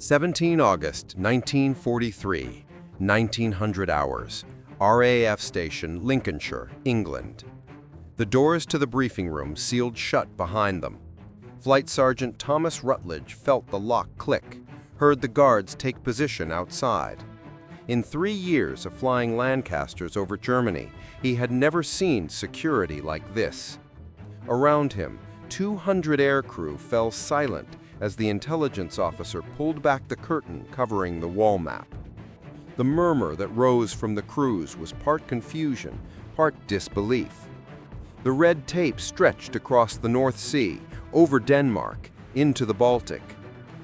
17 August 1943, 1900 hours, RAF Station, Lincolnshire, England. The doors to the briefing room sealed shut behind them. Flight Sergeant Thomas Rutledge felt the lock click, heard the guards take position outside. In 3 years of flying Lancasters over Germany, he had never seen security like this. Around him, 200 aircrew fell silent as the intelligence officer pulled back the curtain covering the wall map. The murmur that rose from the crews was part confusion, part disbelief. The red tape stretched across the North Sea, over Denmark, into the Baltic.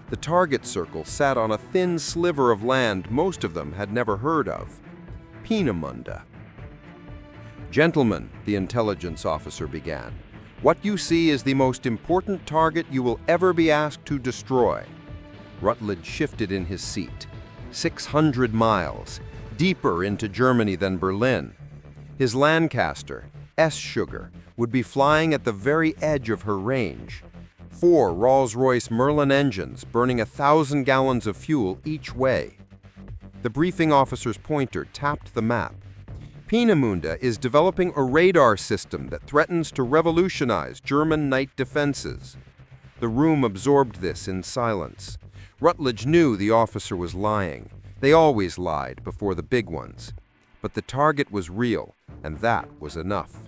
The target circle sat on a thin sliver of land most of them had never heard of, Peenemünde. "Gentlemen," the intelligence officer began, "what you see is the most important target you will ever be asked to destroy." Rutledge shifted in his seat. 600 miles, deeper into Germany than Berlin. His Lancaster, S-Sugar, would be flying at the very edge of her range. 4 Rolls-Royce Merlin engines burning 1,000 gallons of fuel each way. The briefing officer's pointer tapped the map. Peenemünde is developing a radar system that threatens to revolutionize German night defenses. The room absorbed this in silence. Rutledge knew the officer was lying. They always lied before the big ones. But the target was real, and that was enough.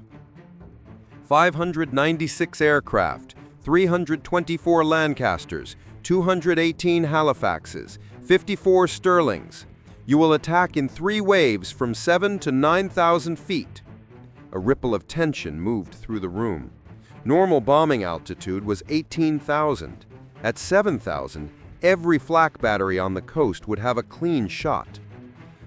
596 aircraft, 324 Lancasters, 218 Halifaxes, 54 Sterlings. You will attack in 3 waves from 7 to 9,000 feet. A ripple of tension moved through the room. Normal bombing altitude was 18,000. At 7,000, every flak battery on the coast would have a clean shot.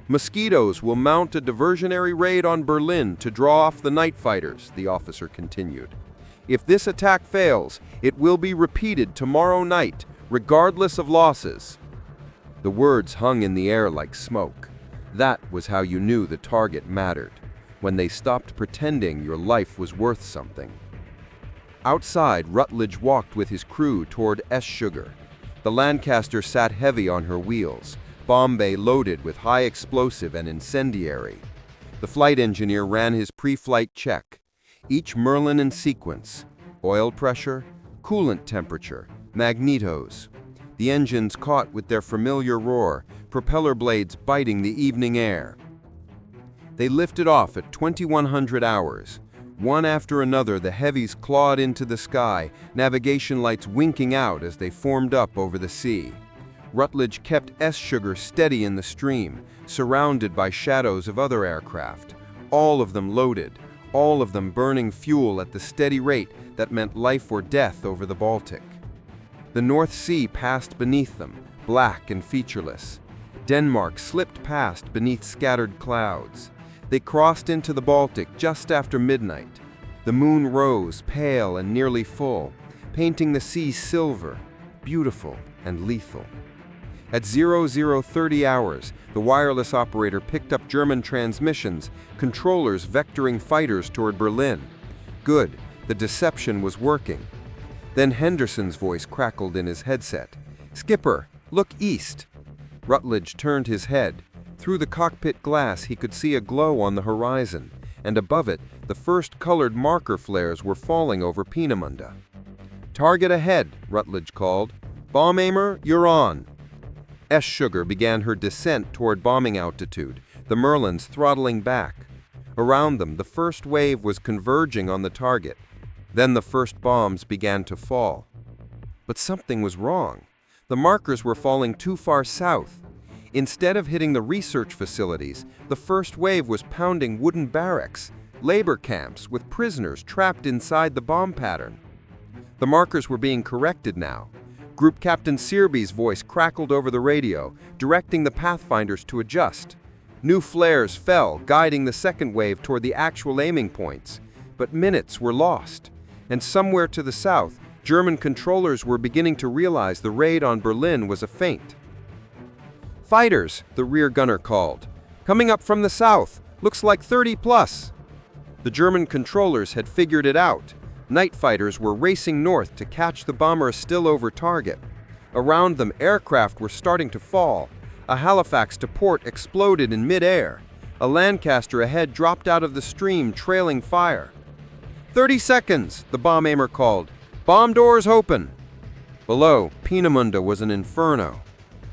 "Mosquitoes will mount a diversionary raid on Berlin to draw off the night fighters," the officer continued. "If this attack fails, it will be repeated tomorrow night, regardless of losses." The words hung in the air like smoke. That was how you knew the target mattered, when they stopped pretending your life was worth something. Outside, Rutledge walked with his crew toward S-Sugar. The Lancaster sat heavy on her wheels, bomb bay loaded with high explosive and incendiary. The flight engineer ran his pre-flight check. Each Merlin in sequence: oil pressure, coolant temperature, magnetos. The engines caught with their familiar roar, propeller blades biting the evening air. They lifted off at 2100 hours. One after another, the heavies clawed into the sky, navigation lights winking out as they formed up over the sea. Rutledge kept S-Sugar steady in the stream, surrounded by shadows of other aircraft, all of them loaded, all of them burning fuel at the steady rate that meant life or death over the Baltic. The North Sea passed beneath them, black and featureless. Denmark slipped past beneath scattered clouds. They crossed into the Baltic just after midnight. The moon rose, pale and nearly full, painting the sea silver, beautiful and lethal. At 0030 hours, the wireless operator picked up German transmissions, controllers vectoring fighters toward Berlin. Good, the deception was working. Then Henderson's voice crackled in his headset. "Skipper, look east." Rutledge turned his head. Through the cockpit glass, he could see a glow on the horizon, and above it, the first colored marker flares were falling over Peenemünde. "Target ahead," Rutledge called. "Bomb aimer, you're on." S-Sugar began her descent toward bombing altitude, the Merlins throttling back. Around them, the first wave was converging on the target. Then the first bombs began to fall. But something was wrong. The markers were falling too far south. Instead of hitting the research facilities, the first wave was pounding wooden barracks, labor camps with prisoners trapped inside the bomb pattern. The markers were being corrected now. Group Captain Searby's voice crackled over the radio, directing the pathfinders to adjust. New flares fell, guiding the second wave toward the actual aiming points. But minutes were lost. And somewhere to the south, German controllers were beginning to realize the raid on Berlin was a feint. "Fighters," the rear gunner called. "Coming up from the south. Looks like 30 plus." The German controllers had figured it out. Night fighters were racing north to catch the bombers still over target. Around them, aircraft were starting to fall. A Halifax to port exploded in mid-air. A Lancaster ahead dropped out of the stream, trailing fire. 30 seconds, the bomb aimer called. Bomb doors open. Below, Peenemünde was an inferno.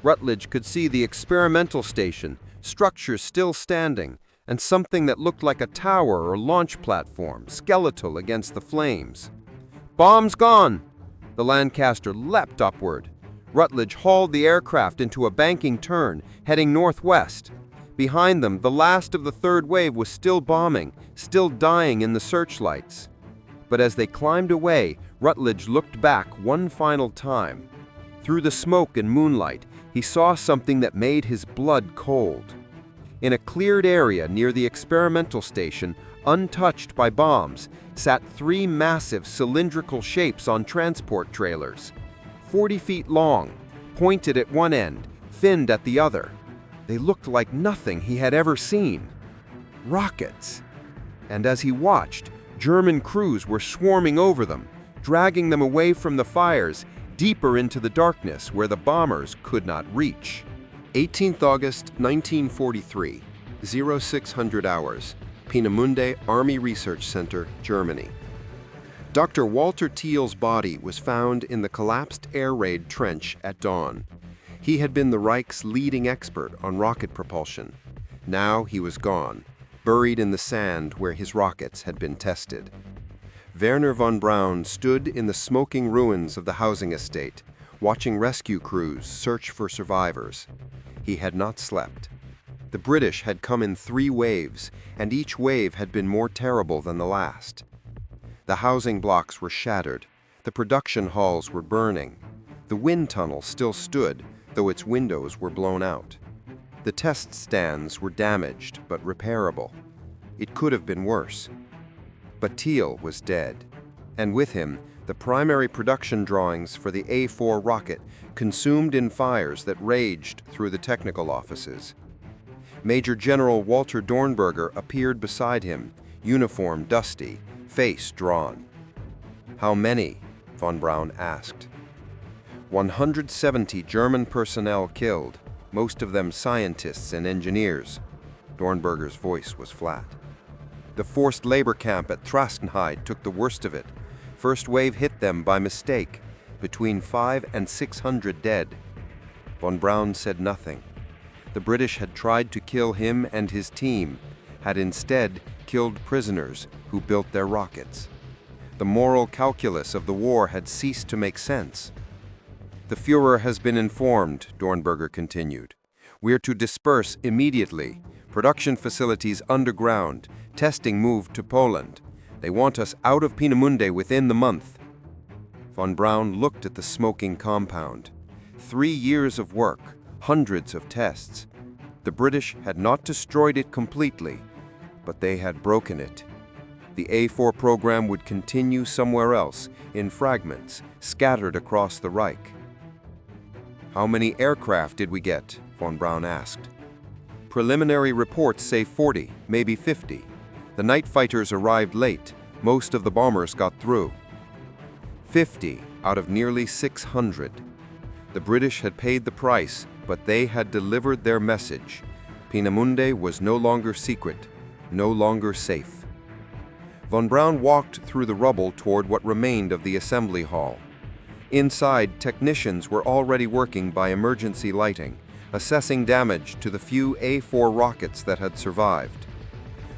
Rutledge could see the experimental station, structures still standing, and something that looked like a tower or launch platform, skeletal against the flames. Bombs gone! The Lancaster leapt upward. Rutledge hauled the aircraft into a banking turn, heading northwest. Behind them, the last of the third wave was still bombing, still dying in the searchlights. But as they climbed away, Rutledge looked back one final time. Through the smoke and moonlight, he saw something that made his blood cold. In a cleared area near the experimental station, untouched by bombs, sat 3 massive cylindrical shapes on transport trailers. 40 feet long, pointed at one end, finned at the other. They looked like nothing he had ever seen. Rockets. And as he watched, German crews were swarming over them, dragging them away from the fires, deeper into the darkness where the bombers could not reach. 18th August 1943, 0600 hours, Peenemünde Army Research Center, Germany. Dr. Walter Thiel's body was found in the collapsed air raid trench at dawn. He had been the Reich's leading expert on rocket propulsion. Now he was gone, buried in the sand where his rockets had been tested. Wernher von Braun stood in the smoking ruins of the housing estate, watching rescue crews search for survivors. He had not slept. The British had come in 3 waves, and each wave had been more terrible than the last. The housing blocks were shattered. The production halls were burning. The wind tunnel still stood, though its windows were blown out. The test stands were damaged but repairable. It could have been worse. But Thiel was dead, and with him, the primary production drawings for the A4 rocket consumed in fires that raged through the technical offices. Major General Walter Dornberger appeared beside him, uniform dusty, face drawn. "How many?" von Braun asked. 170 German personnel killed, most of them scientists and engineers. Dornberger's voice was flat. The forced labor camp at Trachtenheid took the worst of it. First wave hit them by mistake, between 500 and 600 dead. Von Braun said nothing. The British had tried to kill him and his team, had instead killed prisoners who built their rockets. The moral calculus of the war had ceased to make sense. "The Führer has been informed," Dornberger continued. "We're to disperse immediately. Production facilities underground. Testing moved to Poland. They want us out of Peenemünde within the month." Von Braun looked at the smoking compound. 3 years of work, hundreds of tests. The British had not destroyed it completely, but they had broken it. The A4 program would continue somewhere else, in fragments, scattered across the Reich. "How many aircraft did we get?" von Braun asked. "Preliminary reports say 40, maybe 50. The night fighters arrived late. Most of the bombers got through." 50 out of nearly 600. The British had paid the price, but they had delivered their message. Peenemünde was no longer secret, no longer safe. Von Braun walked through the rubble toward what remained of the assembly hall. Inside, technicians were already working by emergency lighting, assessing damage to the few A4 rockets that had survived.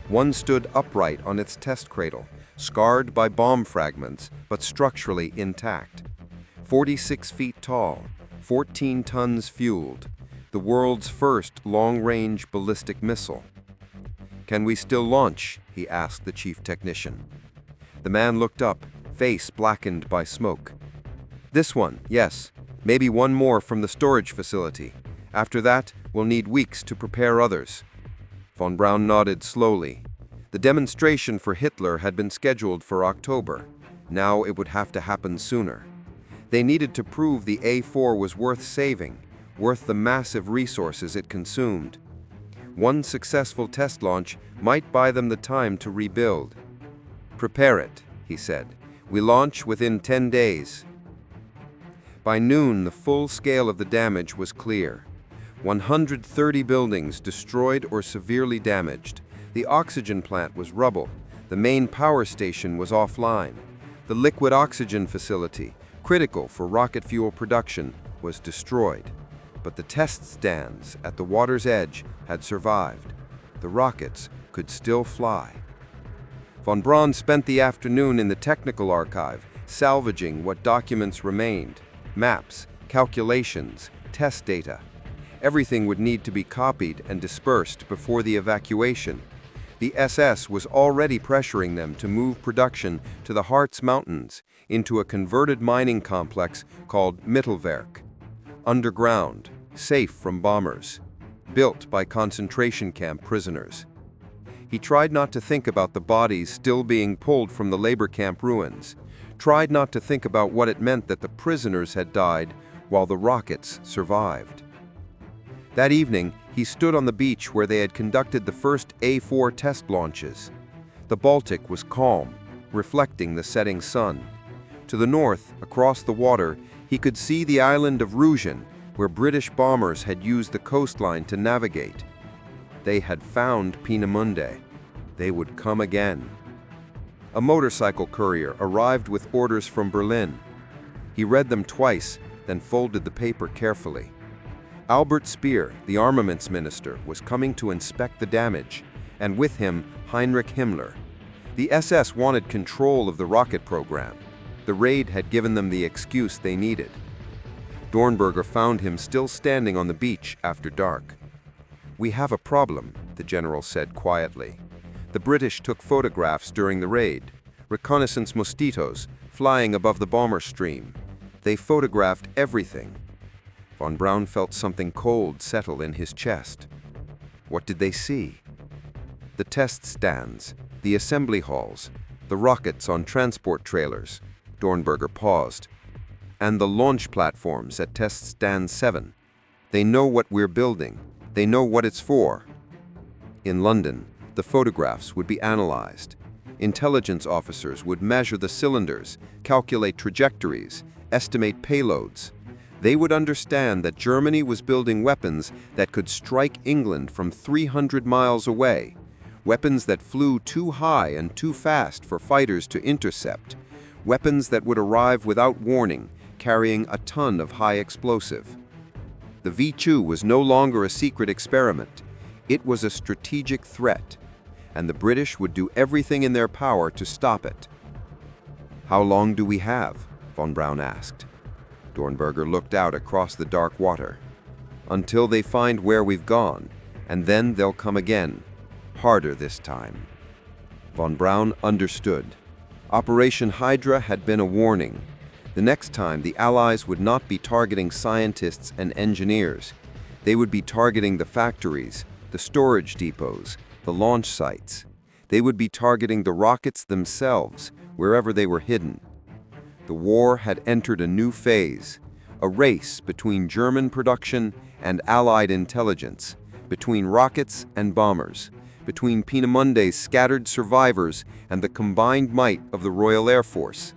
One stood upright on its test cradle, scarred by bomb fragments, but structurally intact. 46 feet tall, 14 tons fueled, the world's first long-range ballistic missile. "Can we still launch?" he asked the chief technician. The man looked up, face blackened by smoke. "This one, yes. Maybe one more from the storage facility. After that, we'll need weeks to prepare others." Von Braun nodded slowly. The demonstration for Hitler had been scheduled for October. Now it would have to happen sooner. They needed to prove the A4 was worth saving, worth the massive resources it consumed. One successful test launch might buy them the time to rebuild. "Prepare it," he said. "We launch within 10 days. By noon, the full scale of the damage was clear. 130 buildings destroyed or severely damaged. The oxygen plant was rubble. The main power station was offline. The liquid oxygen facility, critical for rocket fuel production, was destroyed. But the test stands at the water's edge had survived. The rockets could still fly. Von Braun spent the afternoon in the technical archive, salvaging what documents remained: maps, calculations, test data. Everything would need to be copied and dispersed before the evacuation. The SS was already pressuring them to move production to the Harz Mountains into a converted mining complex called Mittelwerk. Underground, safe from bombers, built by concentration camp prisoners. He tried not to think about the bodies still being pulled from the labor camp ruins, tried not to think about what it meant that the prisoners had died while the rockets survived. That evening, he stood on the beach where they had conducted the first A4 test launches. The Baltic was calm, reflecting the setting sun. To the north, across the water, he could see the island of Rügen, where British bombers had used the coastline to navigate. They had found Peenemünde. They would come again. A motorcycle courier arrived with orders from Berlin. He read them twice, then folded the paper carefully. Albert Speer, the armaments minister, was coming to inspect the damage, and with him, Heinrich Himmler. The SS wanted control of the rocket program. The raid had given them the excuse they needed. Dornberger found him still standing on the beach after dark. "We have a problem," the general said quietly. "The British took photographs during the raid, reconnaissance mosquitoes flying above the bomber stream. They photographed everything." Von Braun felt something cold settle in his chest. What did they see? The test stands, the assembly halls, the rockets on transport trailers. Dornberger paused. And the launch platforms at Test Stand 7. They know what we're building. They know what it's for. In London, the photographs would be analyzed. Intelligence officers would measure the cylinders, calculate trajectories, estimate payloads. They would understand that Germany was building weapons that could strike England from 300 miles away, weapons that flew too high and too fast for fighters to intercept, weapons that would arrive without warning, carrying a ton of high explosive. The WWII was no longer a secret experiment. It was a strategic threat, and the British would do everything in their power to stop it. "How long do we have?" von Braun asked. Dornberger looked out across the dark water. "Until they find where we've gone, and then they'll come again, harder this time." Von Braun understood. Operation Hydra had been a warning. The next time, the Allies would not be targeting scientists and engineers. They would be targeting the factories, the storage depots, the launch sites. They would be targeting the rockets themselves, wherever they were hidden. The war had entered a new phase, a race between German production and Allied intelligence, between rockets and bombers, between Peenemunde's scattered survivors and the combined might of the Royal Air Force.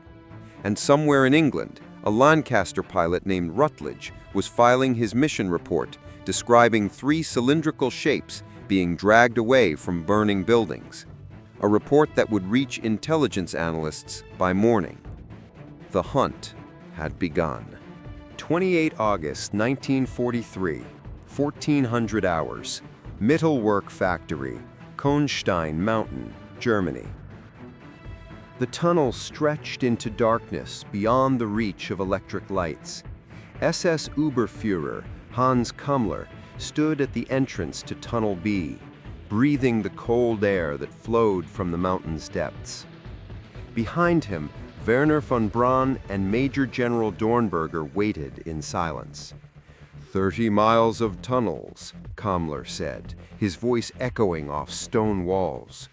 And somewhere in England, a Lancaster pilot named Rutledge was filing his mission report describing 3 cylindrical shapes being dragged away from burning buildings, a report that would reach intelligence analysts by morning. The hunt had begun. 28 August 1943, 1400 hours, Mittelwerk Factory, Kohnstein Mountain, Germany. The tunnel stretched into darkness beyond the reach of electric lights. SS Oberführer Hans Kammler stood at the entrance to Tunnel B, breathing the cold air that flowed from the mountain's depths. Behind him, Wernher von Braun and Major General Dornberger waited in silence. 30 miles of tunnels, Kammler said, his voice echoing off stone walls.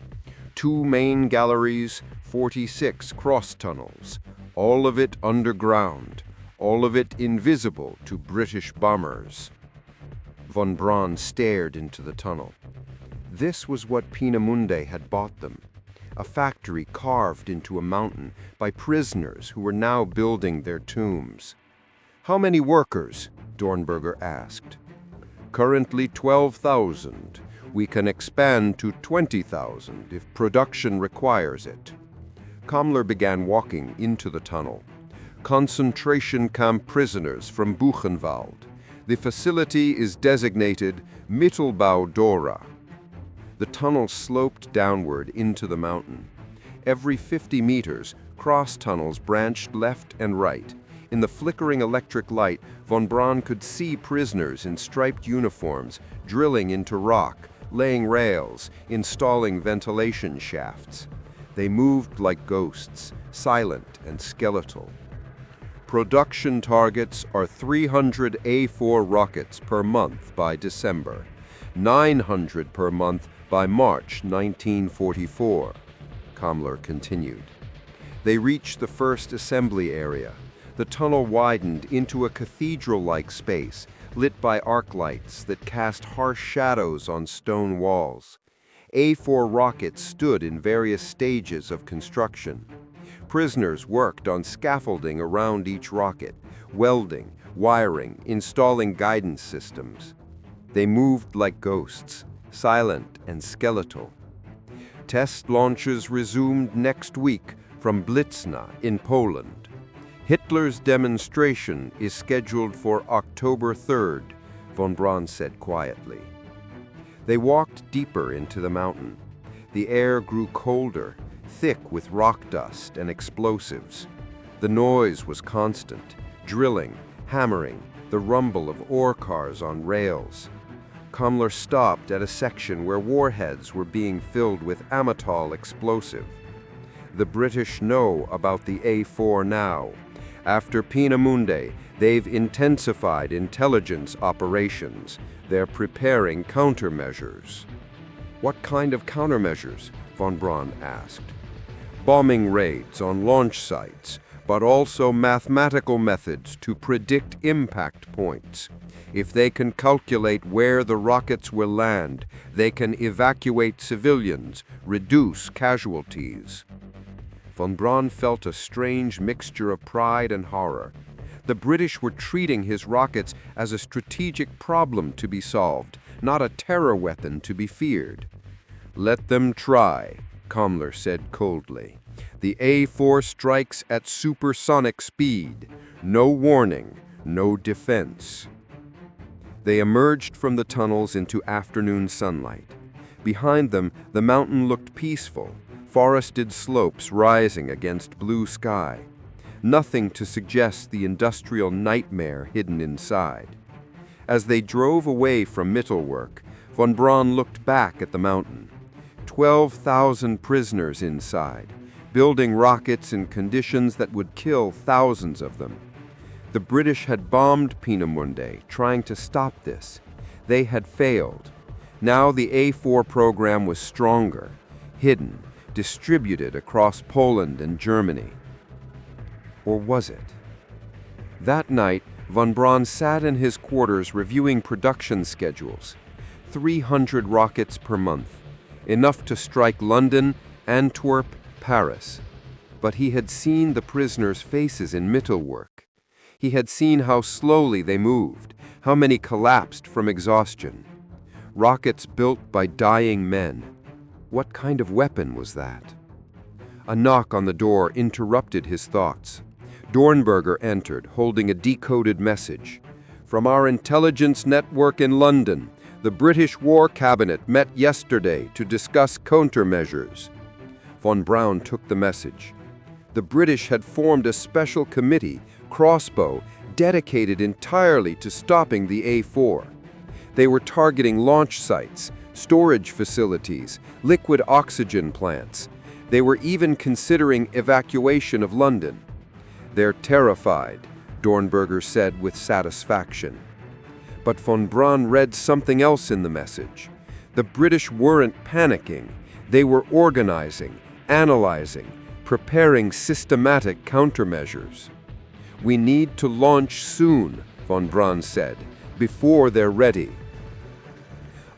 2 main galleries, 46 cross-tunnels, all of it underground, all of it invisible to British bombers. Von Braun stared into the tunnel. This was what Peenemünde had bought them. A factory carved into a mountain by prisoners who were now building their tombs. How many workers? Dornberger asked. Currently 12,000. We can expand to 20,000 if production requires it. Kammler began walking into the tunnel. Concentration camp prisoners from Buchenwald. The facility is designated Mittelbau Dora. The tunnel sloped downward into the mountain. Every 50 meters, cross tunnels branched left and right. In the flickering electric light, von Braun could see prisoners in striped uniforms drilling into rock, laying rails, installing ventilation shafts. They moved like ghosts, silent and skeletal. Production targets are 300 A4 rockets per month by December, 900 per month by March 1944, Kammler continued. They reached the first assembly area. The tunnel widened into a cathedral-like space, lit by arc lights that cast harsh shadows on stone walls. A4 rockets stood in various stages of construction. Prisoners worked on scaffolding around each rocket, welding, wiring, installing guidance systems. They moved like ghosts, silent and skeletal. Test launches resumed next week from Blitzna in Poland. Hitler's demonstration is scheduled for October 3rd, von Braun said quietly. They walked deeper into the mountain. The air grew colder, thick with rock dust and explosives. The noise was constant, drilling, hammering, the rumble of ore cars on rails. Kammler stopped at a section where warheads were being filled with Amatol explosive. The British know about the A4 now. After Peenemünde, they've intensified intelligence operations. They're preparing countermeasures. What kind of countermeasures? Von Braun asked. Bombing raids on launch sites, but also mathematical methods to predict impact points. If they can calculate where the rockets will land, they can evacuate civilians, reduce casualties. Von Braun felt a strange mixture of pride and horror. The British were treating his rockets as a strategic problem to be solved, not a terror weapon to be feared. Let them try, Kammler said coldly. The A4 strikes at supersonic speed. No warning, no defense. They emerged from the tunnels into afternoon sunlight. Behind them, the mountain looked peaceful, forested slopes rising against blue sky. Nothing to suggest the industrial nightmare hidden inside. As they drove away from Mittelwerk, von Braun looked back at the mountain. 12,000 prisoners inside, building rockets in conditions that would kill thousands of them. The British had bombed Peenemünde, trying to stop this. They had failed. Now the A4 program was stronger, hidden, distributed across Poland and Germany. Or was it? That night, von Braun sat in his quarters reviewing production schedules. 300 rockets per month, enough to strike London, Antwerp, Paris. But he had seen the prisoners' faces in Mittelwerk. He had seen how slowly they moved, how many collapsed from exhaustion. Rockets built by dying men. What kind of weapon was that? A knock on the door interrupted his thoughts. Dornberger entered, holding a decoded message. From our intelligence network in London, the British War Cabinet met yesterday to discuss countermeasures. Von Braun took the message. The British had formed a special committee, Crossbow, dedicated entirely to stopping the A4. They were targeting launch sites, storage facilities, liquid oxygen plants. They were even considering evacuation of London. They're terrified, Dornberger said with satisfaction. But von Braun read something else in the message. The British weren't panicking. They were organizing, analyzing, preparing systematic countermeasures. We need to launch soon, von Braun said, before they're ready.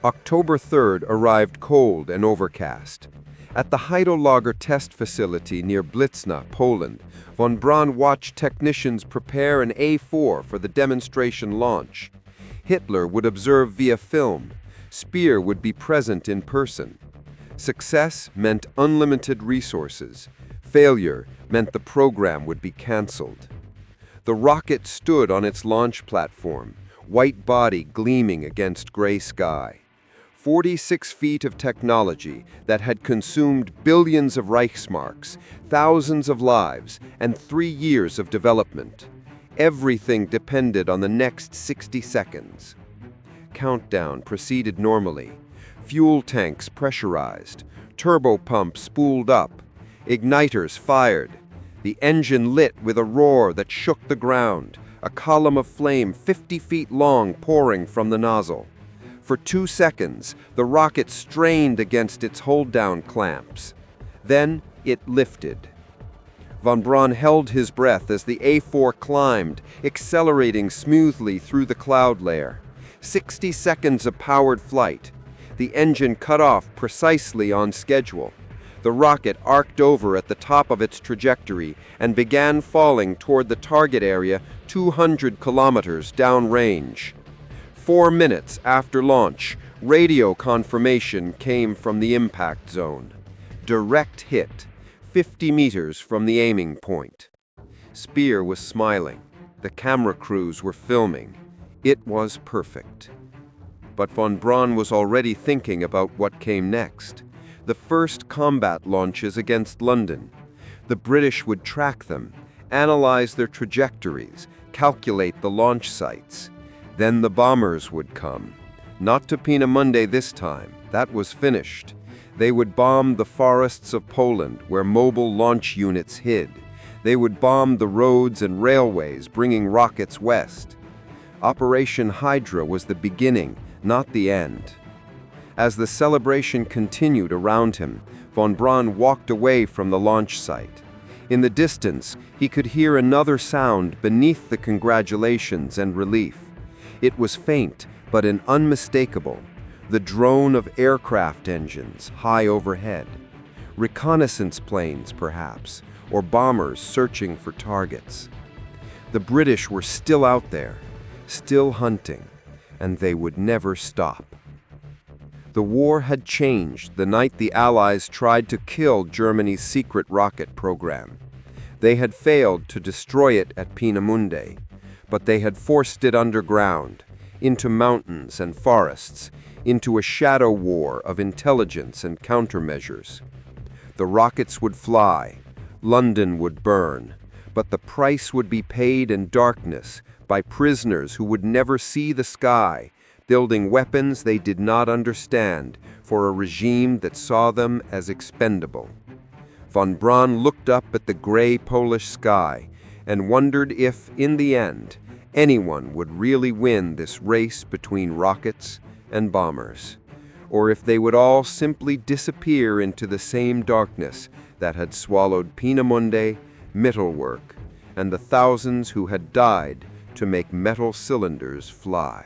October 3rd arrived cold and overcast. At the Hydra test facility near Blitzna, Poland, von Braun watched technicians prepare an A4 for the demonstration launch. Hitler would observe via film. Speer would be present in person. Success meant unlimited resources. Failure meant the program would be cancelled. The rocket stood on its launch platform, white body gleaming against gray sky. 46 feet of technology that had consumed billions of Reichsmarks, thousands of lives, and 3 years of development. Everything depended on the next 60 seconds. Countdown proceeded normally. Fuel tanks pressurized. Turbopumps spooled up. Igniters fired. The engine lit with a roar that shook the ground, a column of flame 50 feet long pouring from the nozzle. For 2 seconds, the rocket strained against its hold-down clamps. Then it lifted. Von Braun held his breath as the A4 climbed, accelerating smoothly through the cloud layer. 60 seconds of powered flight. The engine cut off precisely on schedule. The rocket arced over at the top of its trajectory and began falling toward the target area 200 kilometers downrange. 4 minutes after launch, radio confirmation came from the impact zone. Direct hit, 50 meters from the aiming point. Speer was smiling. The camera crews were filming. It was perfect. But von Braun was already thinking about what came next. The first combat launches against London. The British would track them, analyze their trajectories, calculate the launch sites. Then the bombers would come. Not to Peenemünde this time. That was finished. They would bomb the forests of Poland, where mobile launch units hid. They would bomb the roads and railways, bringing rockets west. Operation Hydra was the beginning, not the end. As the celebration continued around him, von Braun walked away from the launch site. In the distance, he could hear another sound beneath the congratulations and relief. It was faint, but unmistakable, the drone of aircraft engines high overhead. Reconnaissance planes, perhaps, or bombers searching for targets. The British were still out there, still hunting, and they would never stop. The war had changed the night the Allies tried to kill Germany's secret rocket program. They had failed to destroy it at Peenemünde, but they had forced it underground, into mountains and forests, into a shadow war of intelligence and countermeasures. The rockets would fly, London would burn, but the price would be paid in darkness by prisoners who would never see the sky, building weapons they did not understand for a regime that saw them as expendable. Von Braun looked up at the gray Polish sky and wondered if, in the end, anyone would really win this race between rockets and bombers, or if they would all simply disappear into the same darkness that had swallowed Peenemünde, Mittelwerk, and the thousands who had died to make metal cylinders fly.